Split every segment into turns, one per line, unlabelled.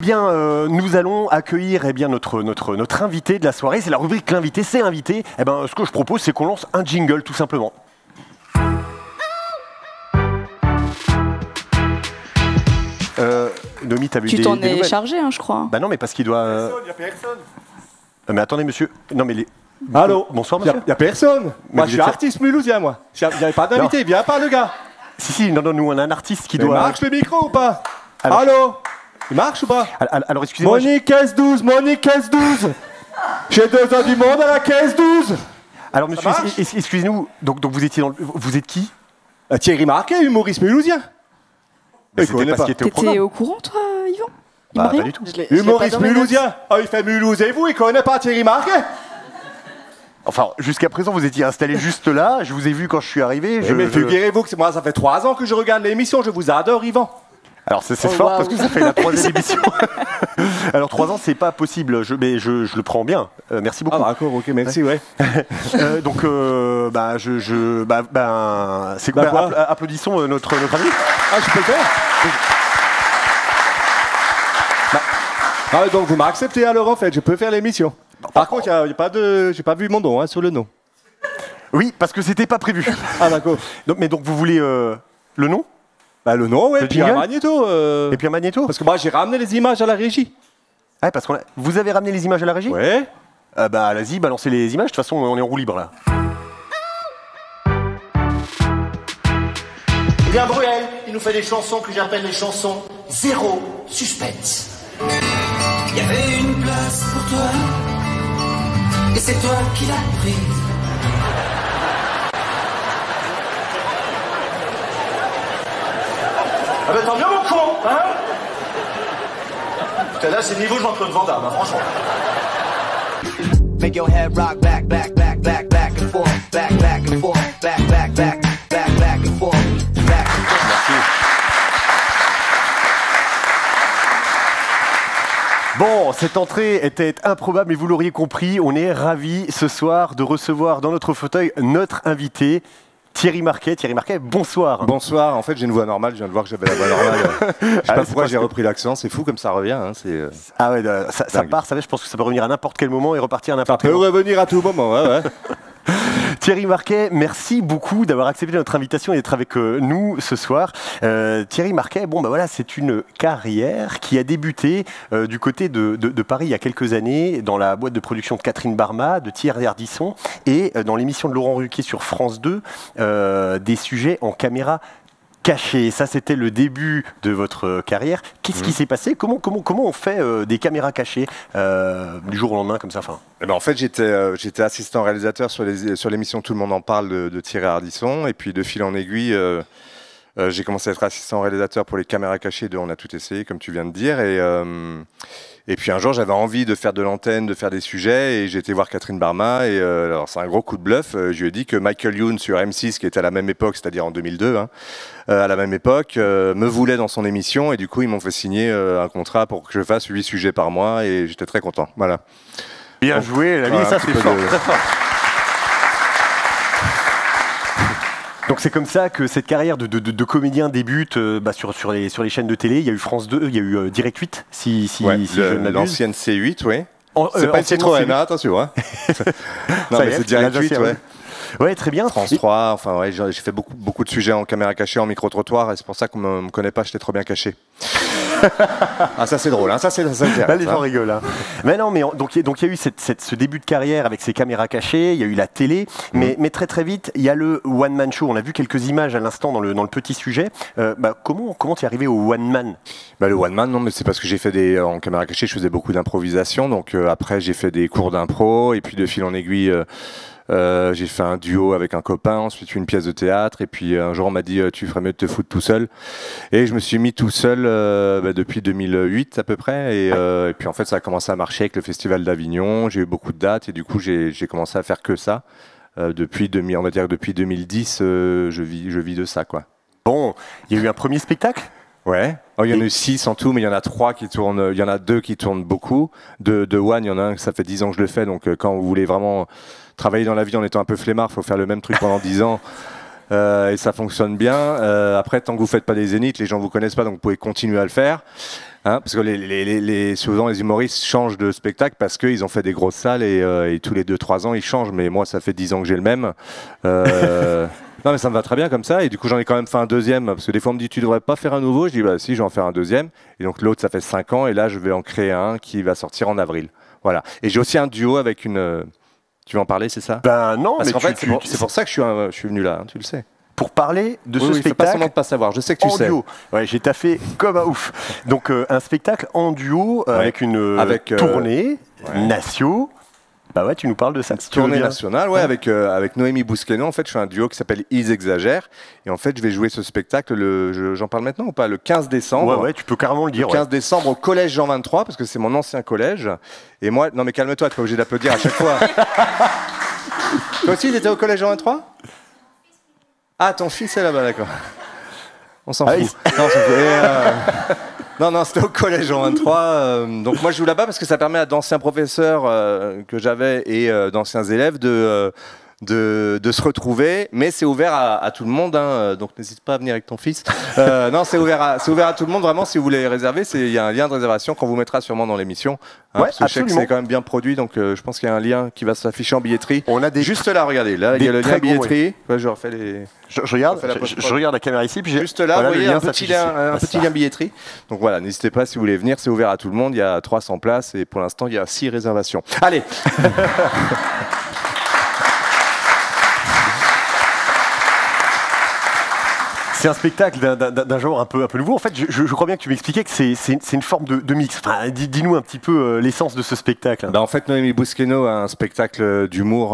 Bien, nous allons accueillir notre invité de la soirée. C'est la rubrique l'invité, c'est invité. Eh ben, ce que je propose, c'est qu'on lance un jingle, tout simplement. Nomi, t'as vu
tu t'en es chargé, hein, je crois.
Bah non, mais parce qu'il doit...
Il n'y a personne.
Mais attendez, monsieur. Non, mais les...
Allô.
Bonsoir, monsieur.
Il n'y a personne. Moi, je suis artiste mulhousien, moi. Il n'y avait pas d'invité, viens pas, le gars.
Si, non, nous, on a un artiste qui doit...
Il marche le micro ou pas?
Alors...
Allô. Il marche ou pas?
Alors, excusez-moi...
Monique 15-12, Monique 15-12. J'ai 2 ans du monde à la 15-12.
Alors, monsieur, excusez-nous, donc vous étiez dans le... Vous êtes qui?
Thierry Marquet, humoriste mulhousien.
C'était parce qu'il était au programme.
T'étais au courant, toi, Yvan?
Bah, pas du tout.
Humoriste mulhousien. Ah, il fait Mulhouse et vous, il connaît pas Thierry Marquet.
Enfin, jusqu'à présent, vous étiez installé juste là. Je vous ai vu quand je suis arrivé.
Mais figurez-vous que moi, ça fait 3 ans que je regarde l'émission. Je vous adore, Yvan.
Alors, c'est fort parce que ça fait la 3e émission. Alors, 3 ans, c'est pas possible. Mais je le prends bien. Merci beaucoup.
Ah, d'accord, ok, merci, ouais.
Donc, c'est quoi applaudissons notre ami.
Ah, je peux le faire. Ah, donc vous m'acceptez alors en fait, je peux faire l'émission. Par contre, j'ai pas vu mon nom sur le nom.
Oui, parce que c'était pas prévu.
Ah d'accord.
Donc vous voulez le nom?
Bah le nom, ouais, et puis un magnéto.
Et puis un magnéto?
Parce que moi j'ai ramené les images à la régie.
Ah, parce qu'on vous avez ramené les images à la régie?
Ouais.
Bah allez-y, balancez les images, de toute façon on est en roue libre là.
Eh bien Bruel, il nous fait des chansons que j'appelle les chansons zéro suspense.
Il y avait une place pour toi, et c'est toi qui l'as prise.
Ah ben tant mieux mon con, hein. Putain là c'est le niveau Jean-Claude Van Damme, hein, franchement.
Make your head rock back, back, back, back, back and forth, back and forth, back and forth, back and forth.
Merci. Bon, cette entrée était improbable, mais vous l'auriez compris, on est ravis ce soir de recevoir dans notre fauteuil notre invité, Thierry Marquet. Thierry Marquet, bonsoir.
Bonsoir, en fait j'ai une voix normale, je viens de voir que j'avais la voix normale. Je sais pas pourquoi j'ai repris l'accent, c'est fou comme ça revient. Hein,
ah ouais, ça part, je pense que ça peut revenir à n'importe quel moment et repartir à n'importe quel moment.
Ça peut revenir à tout moment, ouais.
Thierry Marquet, merci beaucoup d'avoir accepté notre invitation et d'être avec nous ce soir. Thierry Marquet, bon bah voilà, c'est une carrière qui a débuté du côté de Paris il y a quelques années dans la boîte de production de Catherine Barma, de Thierry Ardisson et dans l'émission de Laurent Ruquier sur France 2, des sujets en caméra cachée. Ça, c'était le début de votre carrière. Qu'est-ce qui s'est passé? Comment on fait des caméras cachées du jour au lendemain comme ça?
Eh ben, en fait, j'étais assistant réalisateur sur l'émission Tout le monde en parle de Thierry Ardisson. Et puis, de fil en aiguille, j'ai commencé à être assistant réalisateur pour les caméras cachées de On a tout essayé, comme tu viens de dire. Et puis un jour, j'avais envie de faire de l'antenne, de faire des sujets, et j'ai été voir Catherine Barma, et alors c'est un gros coup de bluff, je lui ai dit que Michael Youn sur M6, qui était à la même époque, c'est-à-dire en 2002, à la même époque, me voulait dans son émission, et du coup, ils m'ont fait signer un contrat pour que je fasse 8 sujets par mois, et j'étais très content. Voilà.
Bien joué, l'ami, ça c'est fort, très fort. Donc c'est comme ça que cette carrière de comédien débute sur les chaînes de télé. Il y a eu France 2, il y a eu Direct 8, si je ne m'abuse.
L'ancienne C8, oui.
C'est
pas une Citroën, attention. Hein. Non, mais c'est Direct 8, ouais.
Ouais, très bien.
France 3, enfin ouais, j'ai fait beaucoup de sujets en caméra cachée, en micro-trottoir, et c'est pour ça qu'on me connaît pas, j'étais trop bien caché. Ah ça c'est drôle, hein. ça
Là, les gens rigolent. Hein. Mais non, mais donc il y a eu ce début de carrière avec ces caméras cachées, il y a eu la télé, mais très très vite il y a le one man show. On a vu quelques images à l'instant dans le petit sujet. Comment tu es arrivé au one man?
Le one man, non, mais c'est parce que j'ai fait en caméra cachée, je faisais beaucoup d'improvisation, donc après j'ai fait des cours d'impro et puis de fil en aiguille. J'ai fait un duo avec un copain, ensuite une pièce de théâtre, et puis un jour on m'a dit tu ferais mieux de te foutre tout seul, et je me suis mis tout seul depuis 2008 à peu près, et puis en fait ça a commencé à marcher avec le Festival d'Avignon, j'ai eu beaucoup de dates, et du coup j'ai commencé à faire que ça. Depuis 2010 je vis de ça, quoi.
Bon, il y a eu un premier spectacle?
Ouais, il y en a eu 6 en tout, mais il y en a 3 qui tournent, il y en a 2 qui tournent beaucoup. De One, il y en a un, ça fait 10 ans que je le fais, donc quand vous voulez vraiment travailler dans la vie en étant un peu flemmard, il faut faire le même truc pendant 10 ans. Et ça fonctionne bien. Après, tant que vous ne faites pas des zéniths, les gens ne vous connaissent pas, donc vous pouvez continuer à le faire. Hein, parce que souvent les humoristes changent de spectacle parce qu'ils ont fait des grosses salles et tous les 2-3 ans ils changent. Mais moi, ça fait 10 ans que j'ai le même. Non, mais ça me va très bien comme ça. Et du coup, j'en ai quand même fait un deuxième. Parce que des fois, on me dit, tu devrais pas faire un nouveau. Je dis, bah si, je vais en faire un deuxième. Et donc, l'autre, ça fait 5 ans. Et là, je vais en créer un qui va sortir en avril. Voilà. Et j'ai aussi un duo avec une. Tu veux en parler, c'est ça?
Ben non,
parce
mais
qu'en fait, c'est pour ça que je suis venu là, hein, tu le sais.
Pour parler de ce
Oui, faut pas
spectacle
semblant de pas savoir. Je sais que tu
en
sais.
duo. Ouais, j'ai taffé comme un ouf. Donc un spectacle en duo avec une tournée nationale. Bah ouais, tu nous parles de ça. Si tu veux
Tournée
bien.
nationale, ouais, avec Noémie Bousqueno. En fait, je fais un duo qui s'appelle Ils exagèrent. Et en fait, je vais jouer ce spectacle, j'en parle maintenant ou pas? Le 15 décembre.
Ouais, tu peux carrément le dire.
Le 15 décembre au collège Jean 23, parce que c'est mon ancien collège. Et moi, non mais calme-toi, tu n'es pas obligé d'applaudir à chaque fois. Toi aussi, tu étais au collège Jean 23? Ah, ton fils est là-bas, d'accord. On s'en fout. Non, on s'en fout. Non, c'était au collège en 23. Donc moi, je joue là-bas parce que ça permet à d'anciens professeurs que j'avais et d'anciens élèves de se retrouver. Mais c'est ouvert à tout le monde, hein, donc n'hésite pas à venir avec ton fils. Non, c'est ouvert à tout le monde, vraiment, si vous voulez réserver. Il y a un lien de réservation qu'on vous mettra sûrement dans l'émission. Hein,
Ouais,
parce que je sais que c'est quand même bien produit, donc je pense qu'il y a un lien qui va s'afficher en billetterie.
On a des
Juste là, regardez, là, il y a le lien billetterie. Ouais, je refais les...
Je regarde la caméra ici. Puis
Juste là,
voilà,
vous voyez,
le lien
un petit
s'affiche.
lien billetterie. Donc voilà, n'hésitez pas si vous voulez venir, c'est ouvert à tout le monde. Il y a 300 places et pour l'instant, il y a 6 réservations. Allez.
C'est un spectacle d'un genre un peu nouveau. En fait, je crois bien que tu m'expliquais que c'est une forme de mix. Enfin, dis-nous un petit peu l'essence de ce spectacle.
Bah en fait, Noémie Bousqueno a un spectacle d'humour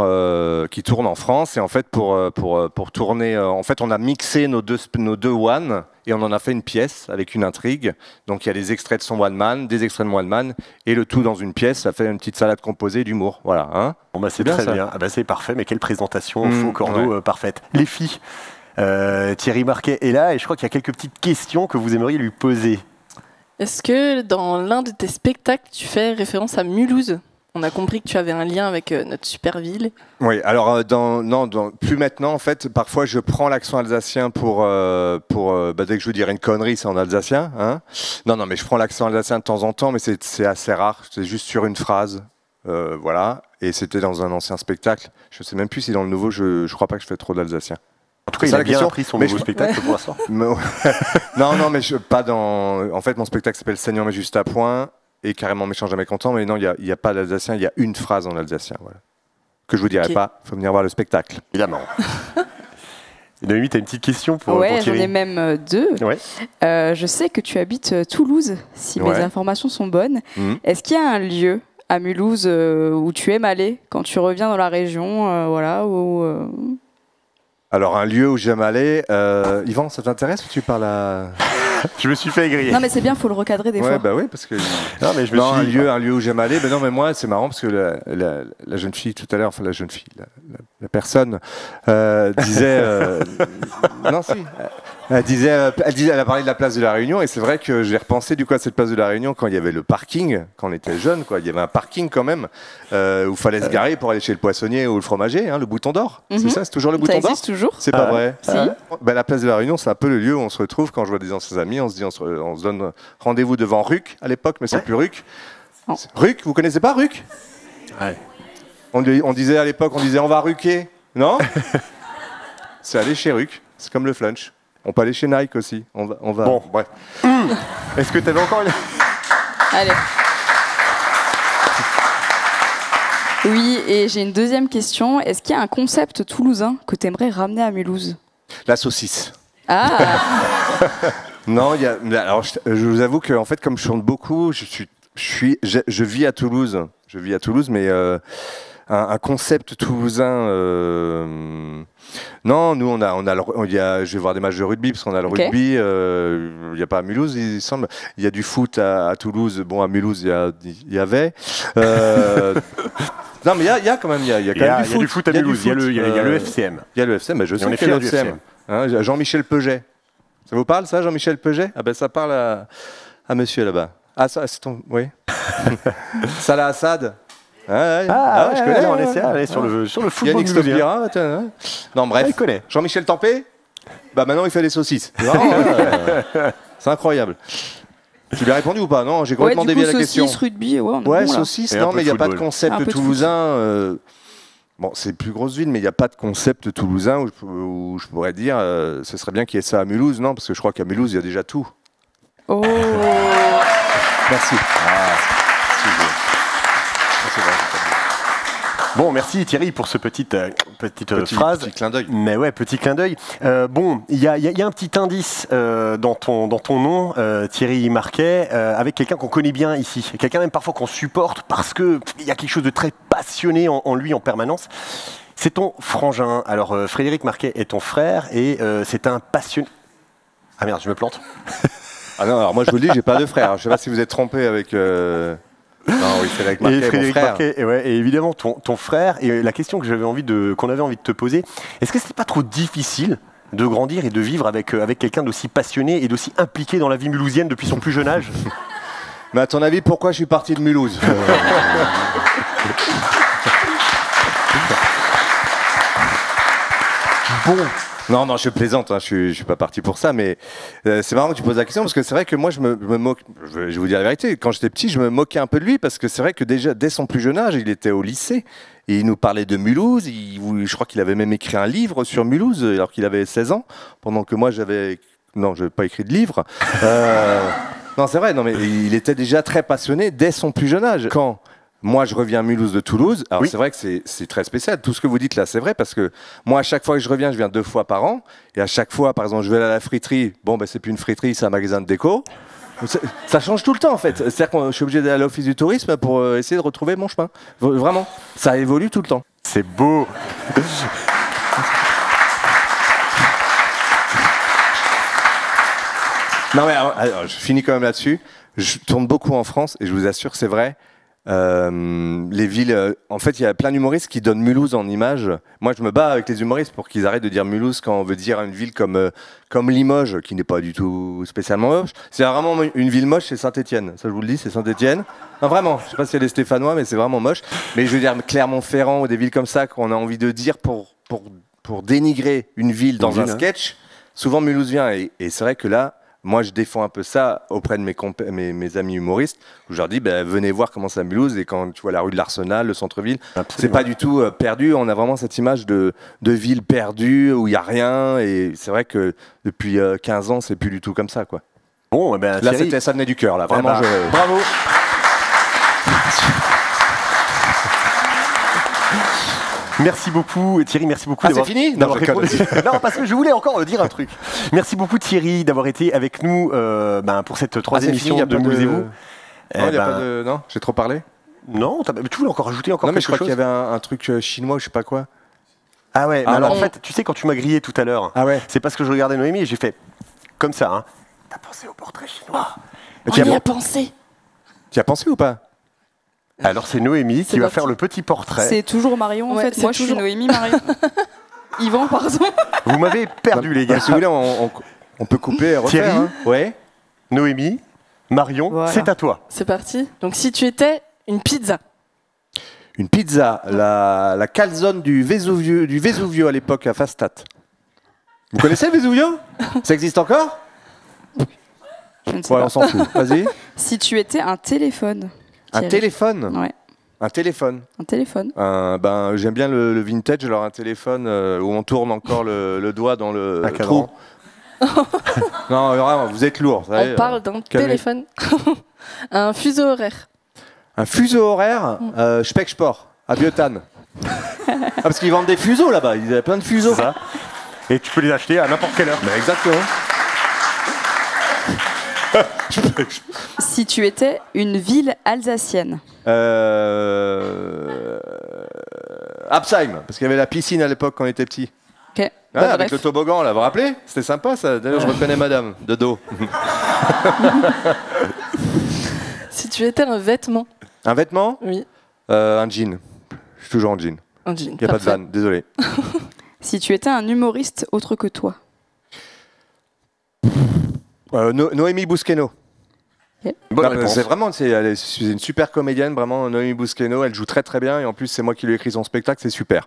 qui tourne en France. Et en fait, pour tourner, en fait, on a mixé nos deux one et on en a fait une pièce avec une intrigue. Donc, il y a des extraits de son one man, des extraits de mon one man, et le tout dans une pièce. Ça fait une petite salade composée d'humour. Voilà. Hein,
bon, bah, c'est
bien,
très
ça.
bien. Ah, bah, c'est parfait. Mais quelle présentation, faux cordeau, parfaite. Les filles. Thierry Marquet est là et je crois qu'il y a quelques petites questions que vous aimeriez lui poser.
Est-ce que dans l'un de tes spectacles, tu fais référence à Mulhouse? On a compris que tu avais un lien avec notre super ville.
Oui, alors plus maintenant en fait. Parfois, je prends l'accent alsacien pour dès que je veux dire une connerie, c'est en alsacien. Hein, non, mais je prends l'accent alsacien de temps en temps, mais c'est assez rare. C'est juste sur une phrase, voilà. Et c'était dans un ancien spectacle. Je sais même plus si dans le nouveau, je crois pas que je fais trop d'alsacien.
En tout cas, il a bien appris son nouveau spectacle pour l'instant.
Non, mais pas dans. En fait, mon spectacle s'appelle Seigneur mais juste à point et carrément méchant jamais content. Mais non, il y a pas d'alsacien. Il y a une phrase en alsacien, voilà. Que je vous dirai pas. Il faut venir voir le spectacle.
Évidemment. Noémie, tu as une petite question pour
Thierry?
Thierry?
J'en ai même deux.
Ouais.
Je sais que tu habites Toulouse, si mes informations sont bonnes. Est-ce qu'il y a un lieu à Mulhouse où tu aimes aller quand tu reviens dans la région, voilà,
Alors, un lieu où j'aime aller. Yvan, ça t'intéresse ou tu parles à...
Je me suis fait aigrir.
Non, mais c'est bien, il faut le recadrer des fois.
Bah oui, parce que...
Non, mais
un lieu où j'aime aller. Mais non, mais moi, c'est marrant parce que la jeune fille, tout à l'heure, enfin la jeune fille, la personne disait... non, si. Elle a parlé de la place de la Réunion et c'est vrai que j'ai repensé du coup à cette place de la Réunion quand il y avait le parking, quand on était jeune, quoi. Il y avait un parking quand même où il fallait se garer pour aller chez le poissonnier ou le fromager, hein, le bouton d'or. C'est ça, c'est toujours le bouton d'or.
Ça existe toujours.
C'est pas vrai.
Si.
Ben, la place de la Réunion, c'est un peu le lieu où on se retrouve quand je vois des anciens amis. On se dit, on se donne rendez-vous devant Ruc à l'époque, mais c'est plus Ruc. Ruc, vous connaissez pas Ruc?
Ouais.
On disait à l'époque, on va ruquer, non? C'est aller chez Ruc. C'est comme le flunch. On peut aller chez Nike aussi. On va.
Bon,
bref.
Est-ce que tu avais encore une...
Allez. Oui, et j'ai une deuxième question. Est-ce qu'il y a un concept toulousain que tu aimerais ramener à Mulhouse?
La saucisse.
Ah.
Non, alors je vous avoue que en fait, comme je chante beaucoup, je vis à Toulouse. Je vis à Toulouse, mais un concept toulousain. Non, nous je vais voir des matchs de rugby parce qu'on a le rugby. Il n'y a pas à Mulhouse, il semble. Il y a du foot à Toulouse. Bon, à Mulhouse, il y avait. Non, mais il y a quand même, il y a quand même du foot.
Il y a du foot à Mulhouse. Il y a le FCM.
Il y a le FCM. Je sais qu'il y a le FCM. Hein, Jean-Michel Peuget. Ça vous parle, ça, Jean-Michel Peuget? Ah ben, ça parle à monsieur là-bas. Ah, ça, c'est ton... Oui. Salah Assad. Je connais.
On est sur le football
Yannick Stopira. Non, bref.
Il connaît.
Jean-Michel Tempé. Bah, maintenant, il fait des saucisses. C'est incroyable. Tu lui as répondu ou pas? Non, j'ai complètement dévié la question.
Saucisse, rugby, ouais, on est
ouais,
bon,
saucisse, non, mais il n'y a pas de concept toulousain. Bon, c'est plus grosse ville, mais il n'y a pas de concept toulousain où je pourrais dire ce serait bien qu'il y ait ça à Mulhouse, non? Parce que je crois qu'à Mulhouse, il y a déjà tout.
Oh.
Merci.
Bon, merci Thierry pour ce petite phrase.
Petit clin d'œil.
Mais ouais, petit clin d'œil. Bon, il y a un petit indice dans ton nom, Thierry Marquet, avec quelqu'un qu'on connaît bien ici, quelqu'un même parfois qu'on supporte parce que il y a quelque chose de très passionné en lui en permanence. C'est ton frangin. Alors Frédéric Marquet est ton frère et c'est un passionné. Ah merde, je me plante.
Ah non, alors moi je vous le dis, j'ai pas de frère. Je sais pas si vous êtes trompé avec. Non, oui, Frédéric Marquet,
Frédéric
mon frère.
Marquet, et évidemment ton frère. Et la question qu'on avait envie de te poser, est-ce que c'était pas trop difficile de grandir et de vivre avec quelqu'un d'aussi passionné et d'aussi impliqué dans la vie mulhousienne depuis son plus jeune âge?
Mais à ton avis, pourquoi je suis parti de Mulhouse?
Bon.
Non, je plaisante, hein, je suis pas parti pour ça, mais c'est marrant que tu poses la question, parce que c'est vrai que moi, je me moque, je vais vous dire la vérité, quand j'étais petit, je me moquais un peu de lui, parce que c'est vrai que déjà, dès son plus jeune âge, il était au lycée, et il nous parlait de Mulhouse, je crois qu'il avait même écrit un livre sur Mulhouse, alors qu'il avait 16 ans, pendant que moi, non, je n'avais pas écrit de livre. Non, c'est vrai, non, mais il était déjà très passionné dès son plus jeune âge. Quand moi, je reviens à Mulhouse de Toulouse. Alors, oui. C'est vrai que c'est très spécial. Tout ce que vous dites là, c'est vrai parce que moi, à chaque fois que je viens 2 fois par an. Et à chaque fois, par exemple, je vais à la friterie. Bon, ben, c'est plus une friterie, c'est un magasin de déco. Ça change tout le temps, en fait. C'est-à-dire que je suis obligé d'aller à l'office du tourisme pour essayer de retrouver mon chemin. Vraiment, ça évolue tout le temps.
C'est beau.
Non, mais alors, je finis quand même là-dessus. Je tourne beaucoup en France et je vous assure, c'est vrai. Les villes, en fait, il y a plein d'humoristes qui donnent Mulhouse en image. Moi, je me bats avec les humoristes pour qu'ils arrêtent de dire Mulhouse quand on veut dire une ville comme Limoges, qui n'est pas du tout spécialement moche. C'est vraiment une ville moche, c'est Saint-Étienne. Ça, je vous le dis, c'est Saint-Étienne. Non, vraiment. Je sais pas s'il y a des Stéphanois, mais c'est vraiment moche. Mais je veux dire, Clermont-Ferrand ou des villes comme ça qu'on a envie de dire pour dénigrer une ville dans un sketch. Souvent, Mulhouse vient et c'est vrai que là. Moi, je défends un peu ça auprès de mes amis humoristes, où je leur dis, venez voir comment c'est à Mulhouse, et quand tu vois la rue de l'Arsenal, le centre-ville, c'est pas du tout perdu. On a vraiment cette image de ville perdue, où il n'y a rien, et c'est vrai que depuis 15 ans, c'est plus du tout comme ça, quoi.
Bon,
là, ça venait du cœur, là. Vraiment,
bravo. Merci beaucoup Thierry, merci beaucoup
d'avoir fini
répondu. Non, parce que je voulais encore dire un truc. Merci beaucoup Thierry d'avoir été avec nous pour cette 3e émission de Mulhouse-et-vous.
Non, j'ai trop parlé.
Non, tu voulais encore rajouter quelque chose?
Non, mais je crois qu'il y avait un truc chinois ou je sais pas quoi.
Ah ouais, mais alors en fait, tu sais, quand tu m'as grillé tout à l'heure, c'est parce que je regardais Noémie et j'ai fait comme ça. Hein. T'as pensé au portrait chinois?
On y a pensé.
Tu y as pensé ou pas?
Alors c'est Noémie qui va faire le petit portrait.
C'est toujours Marion en fait. Moi je suis Noémie, Marion. Yvan, pardon.
Vous m'avez perdu les gars.
Si vous voulez, on peut couper et refaire.
Thierry,
hein. Ouais.
Noémie, Marion, c'est à toi.
C'est parti. Donc si tu étais une pizza.
Une pizza, la calzone du Vesuvio à l'époque à Fastat. Vous connaissez le Vesuvio? Ça existe encore?
Je ne sais pas.
On s'en fout. Vas-y.
Si tu étais un téléphone.
Un téléphone?
Ouais.
Un téléphone.
Un téléphone.
J'aime bien le vintage, alors un téléphone où on tourne encore le doigt dans le trou. Non, vraiment, vous êtes lourd.
On parle d'un téléphone. Un fuseau horaire.
Un fuseau horaire Specksport, à Biotane. Parce qu'ils vendent des fuseaux là-bas, il y a plein de fuseaux.
Ça. Et tu peux les acheter à n'importe quelle heure.
Exactement.
Si tu étais une ville alsacienne.
Absheim, parce qu'il y avait la piscine à l'époque quand on était petit.
Ok.
Avec le toboggan, là, vous vous rappelez? C'était sympa ça. D'ailleurs, je reconnais madame, de dos.
Si tu étais un vêtement.
Un vêtement?
Oui.
Un jean. Je suis toujours en jean.
Un jean.
Il n'y a pas de vanne, désolé.
Si tu étais un humoriste autre que toi.
Noémie Bousqueno.
Okay.
C'est vraiment, c'est une super comédienne, vraiment. Noémie Bousqueno, elle joue très très bien et en plus c'est moi qui lui ai écrit son spectacle, c'est super.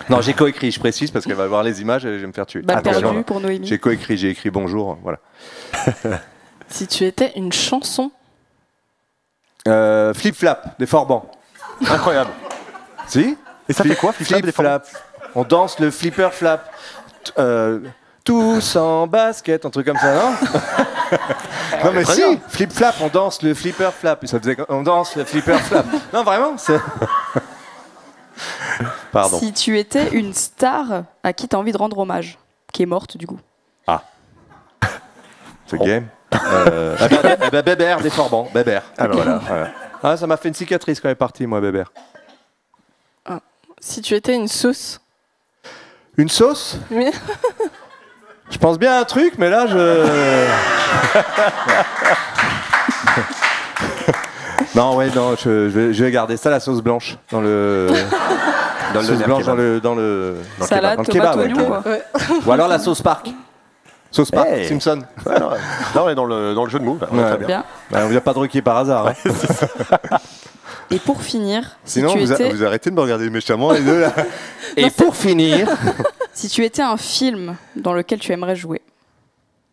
Non, j'ai coécrit, je précise, parce qu'elle va voir les images et je vais me faire tuer.
Perdu pour Noémie.
J'ai coécrit, j'ai écrit bonjour, voilà.
Si tu étais une chanson.
Flip Flap, des Forbans.
Incroyable.
Si?
Et ça fait quoi, Flip Flap, des Forbans?
On danse le flipper flap. Tous en basket, un truc comme ça, non? Non mais si, flip flap, on danse le flipper flap. Ça faisait, on danse le flipper flap. Non vraiment, c'est... Pardon.
Si tu étais une star à qui tu as envie de rendre hommage, qui est morte du coup.
Ah. C'est game. Bébert, des Forbans, Bébert. Ah ben voilà. Ah, ça m'a fait une cicatrice quand elle est partie, moi, Bébert.
Ah. Si tu étais une sauce.
Une sauce?
Oui.
Je pense bien à un truc, mais là, non, ouais, non, je vais garder ça, la sauce blanche, dans le... Dans le sauce blanche, dans le
salade,
dans le kebab,
tomate, oignon, quoi.
Ouais.
Ou alors la sauce Park. Sauce Park,
Hey.
Simpson.
Ouais, non, là, on est dans le jeu de mots.
Ouais.
Très bien.
Bien.
On vient pas de Ruquier par hasard. Hein.
Et pour finir, si
Sinon,
tu étais...
vous arrêtez de me regarder méchamment, les deux, là. Et pour finir...
Si tu étais un film dans lequel tu aimerais jouer.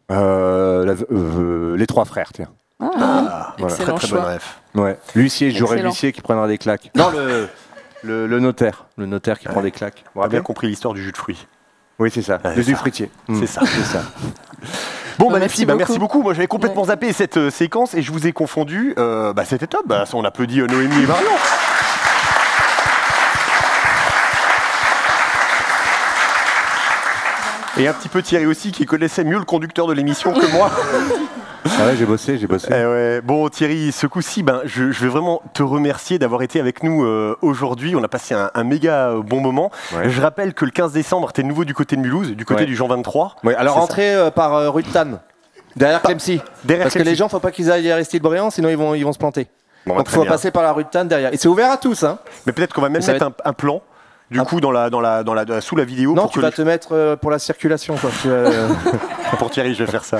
Les Trois Frères, tiens.
Ah,
voilà.
excellent
Très
choix.
bonne ref.
Ouais. L'huissier, j'aurais
Excellent.
l'huissier qui prendra des claques. Non, le notaire. Le notaire qui prend des claques.
On a bien compris l'histoire du jus de fruits.
Oui, c'est ça.
Ouais,
Le
ça.
jus fruitier.
C'est ça.
C'est ça.
Bon, bah, les
Merci
filles, merci
beaucoup.
beaucoup. Moi, j'avais complètement zappé cette séquence et je vous ai confondu. C'était top. On applaudit Noémie et Marion. Et un petit peu Thierry aussi, qui connaissait mieux le conducteur de l'émission que moi.
Ah ouais, j'ai bossé.
Eh ouais. Bon Thierry, ce coup-ci, je vais vraiment te remercier d'avoir été avec nous aujourd'hui. On a passé un méga bon moment.
Ouais.
Je rappelle que le 15 décembre, tu es de nouveau du côté de Mulhouse, du côté
Ouais.
du Jean 23.
Oui, alors
C'est
entrez par rue de Tannes, derrière Clemcy.
derrière
Parce que
Clemcy.
les gens, faut pas qu'ils aillent à Aristide-Briand, sinon ils vont se planter.
Bon,
Donc il
très
faut
bien.
passer par la rue de Tannes derrière. Et c'est ouvert à tous, hein.
Mais peut-être qu'on va même
Ça
mettre un plan. Du coup, sous la vidéo,
Non,
pour,
tu vas te mettre pour la circulation, quoi.
pour Thierry, je vais faire ça.